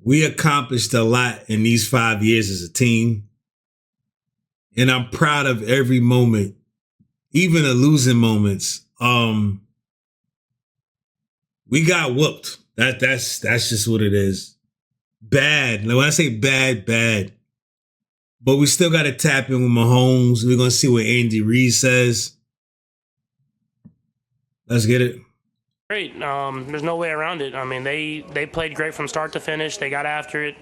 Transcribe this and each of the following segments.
we accomplished a lot in these 5 years as a team. And I'm proud of every moment, even the losing moments. We got whooped. That's just what it is. Bad. Now, when I say bad, bad. But we still got to tap in with Mahomes. We're going to see what Andy Reid says. Let's get it. Great. There's no way around it. I mean, they played great from start to finish. They got after it.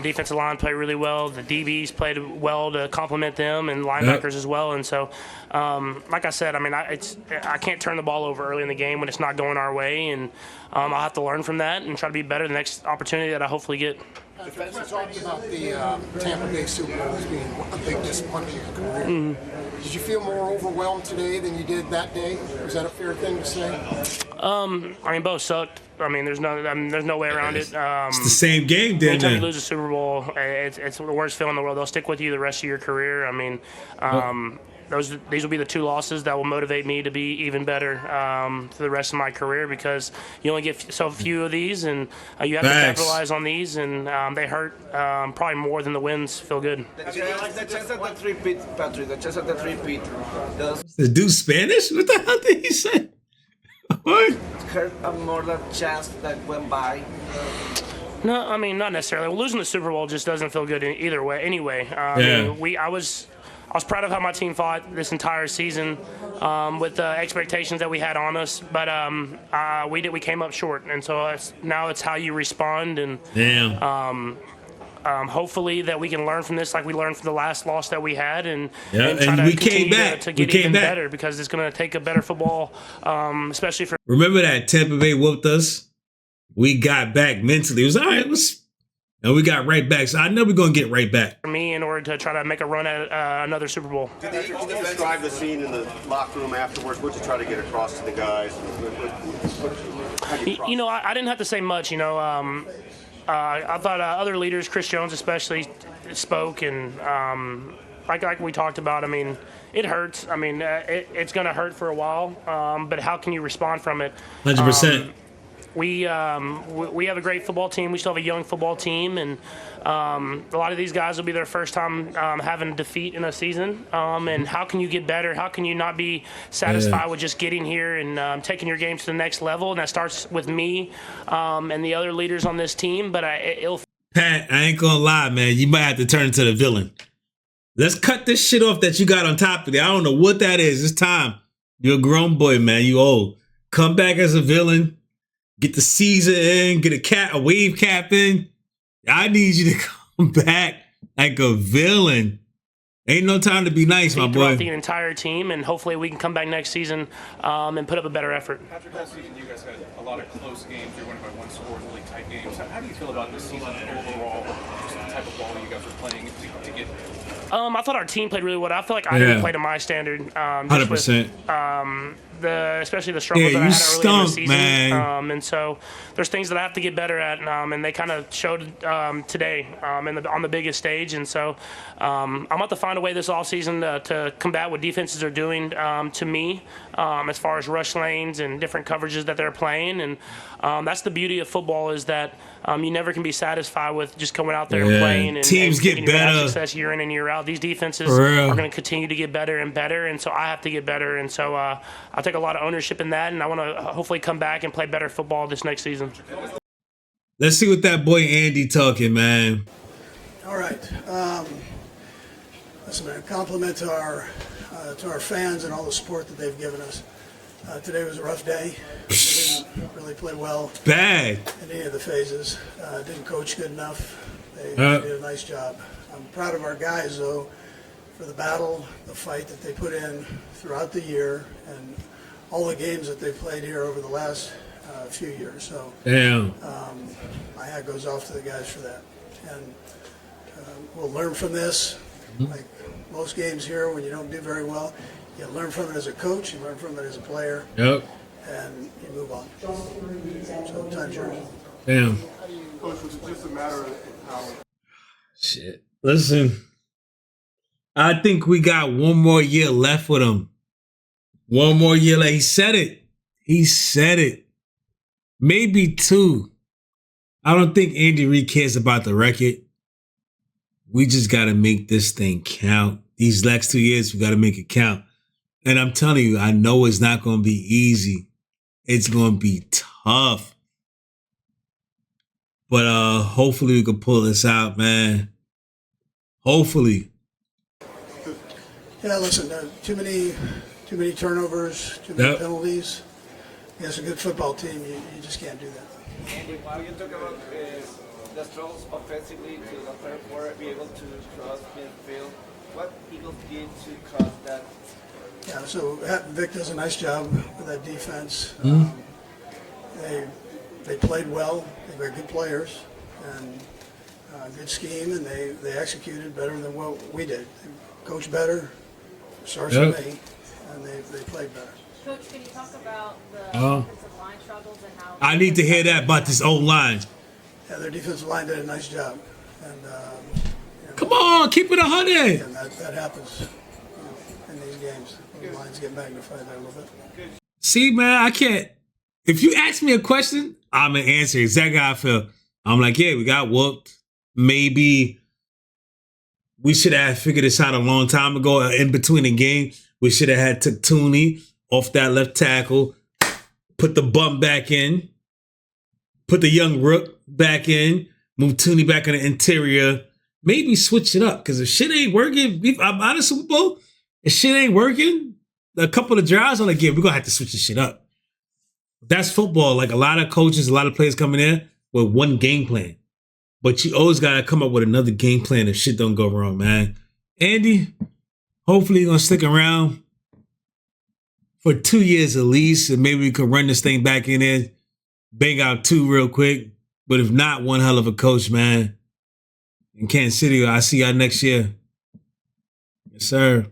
Defensive line played really well. The DBs played well to complement them, and linebackers as well. And so, like I said, I mean, I can't turn the ball over early in the game when it's not going our way, and I'll have to learn from that and try to be better the next opportunity that I hopefully get. You talked about the Tampa Bay Super Bowl as being a big disappointment in your career. Mm-hmm. Did you feel more overwhelmed today than you did that day? Was that a fair thing to say? I mean, both sucked. I mean, there's no way around it. It's the same game, then. Anytime you lose a Super Bowl, it's the worst feeling in the world. They'll stick with you the rest of your career. I mean, these will be the two losses that will motivate me to be even better for the rest of my career, because you only get so few of these, and you have to capitalize on these, and they hurt probably more than the wins feel good. The chance that repeat, Patrick. The chance that repeat. The dude Spanish? What the hell did he say? What? Hurt more than chance that went by. No, I mean, not necessarily. Well, losing the Super Bowl just doesn't feel good either way. Anyway, I was proud of how my team fought this entire season with the expectations that we had on us, but we came up short, and so now it's how you respond, and hopefully that we can learn from this, like we learned from the last loss that we had, and we came back to get even better, because it's going to take a better football, especially for. Remember that Tampa Bay whooped us? We got back mentally. It was all right. And we got right back. So I know we're going to get right back. For me, in order to try to make a run at another Super Bowl. Did you describe the scene in the locker room afterwards? What did you try to get across to the guys? You know, I didn't have to say much. You know, I thought other leaders, Chris Jones especially, spoke, and like we talked about, I mean, it hurts. I mean, it's going to hurt for a while, but how can you respond from it? 100%. We have a great football team. We still have a young football team, and a lot of these guys will be their first time having defeat in a season. And how can you get better? How can you not be satisfied with just getting here and taking your game to the next level? And that starts with me and the other leaders on this team. But Pat, I ain't gonna lie, man. You might have to turn into the villain. Let's cut this shit off that you got on top of it. I don't know what that is. It's time. You're a grown boy, man. You old. Come back as a villain. Get the season in, get a wave cap in. I need you to come back like a villain. Ain't no time to be nice, my boy. The entire team, and hopefully we can come back next season and put up a better effort. After last season, you guys had a lot of close games. You're winning by one score, really tight games. How do you feel about this season overall? Just the type of ball you guys are playing to get. I thought our team played really well. I feel like I didn't play to my standard. 100%. Especially the struggles that I had early in the season, man. And so there's things that I have to get better at, and they kind of showed today on the biggest stage. And so I'm about to find a way this offseason to combat what defenses are doing to me as far as rush lanes and different coverages that they're playing. And that's the beauty of football, is that you never can be satisfied with just going out there and playing. And teams get better. Success year in and year out. These defenses are going to continue to get better and better, and so I have to get better. And so I take a lot of ownership in that, and I want to hopefully come back and play better football this next season. Let's see what that boy Andy talking, man. All right. Listen, man, compliment to our fans and all the support that they've given us. Today was a rough day. We didn't really play well. Bad. In any of the phases. Didn't coach good enough. They did a nice job. I'm proud of our guys, though, for the battle, the fight that they put in throughout the year, and all the games that they played here over the last few years. So my hat goes off to the guys for that. And we'll learn from this. Like most games here, when you don't do very well, you learn from it as a coach, you learn from it as a player, and you move on. So time's yours. Damn. Coach, was it just a matter of how... Shit. Listen, I think we got one more year left with him. One more year left. He said it. He said it. Maybe two. I don't think Andy Reid cares about the record. We just got to make this thing count. These next 2 years, we got to make it count. And I'm telling you, I know it's not going to be easy. It's going to be tough. But hopefully we can pull this out, man. Hopefully. Yeah, listen, too many turnovers, too many penalties. Against a good football team, you just can't do that. Andy, while you talk about the struggles offensively to the third quarter, be able to cross midfield, what Eagles did to cause that? Yeah, so Vic does a nice job with that defense. They played well. They were good players and good scheme, and they executed better than what we did. They coached better, starts with me, and they played better. Coach, can you talk about the offensive line struggles and how... I need to hear that about this old line. Yeah, their defensive line did a nice job. And Come on, keep it 100. And that happens in these games. The lines get magnified there a little bit. See, man, I can't. If you ask me a question, I'm going to answer exactly how I feel. I'm like, yeah, we got whooped. Maybe we should have figured this out a long time ago. In between the game, we should have had took Tooney off that left tackle, put the bump back in, put the young rook back in, move Tooney back in the interior, maybe switch it up. Because if shit ain't working, I'm out of Super Bowl, if shit ain't working, a couple of drives on the game, we're going to have to switch this shit up. That's football. Like a lot of coaches, a lot of players coming in with one game plan. But you always got to come up with another game plan if shit don't go wrong, man. Andy, hopefully you're going to stick around for 2 years at least, and maybe we can run this thing back in there, bang out 2 real quick. But if not, one hell of a coach, man. In Kansas City, I'll see y'all next year. Yes, sir.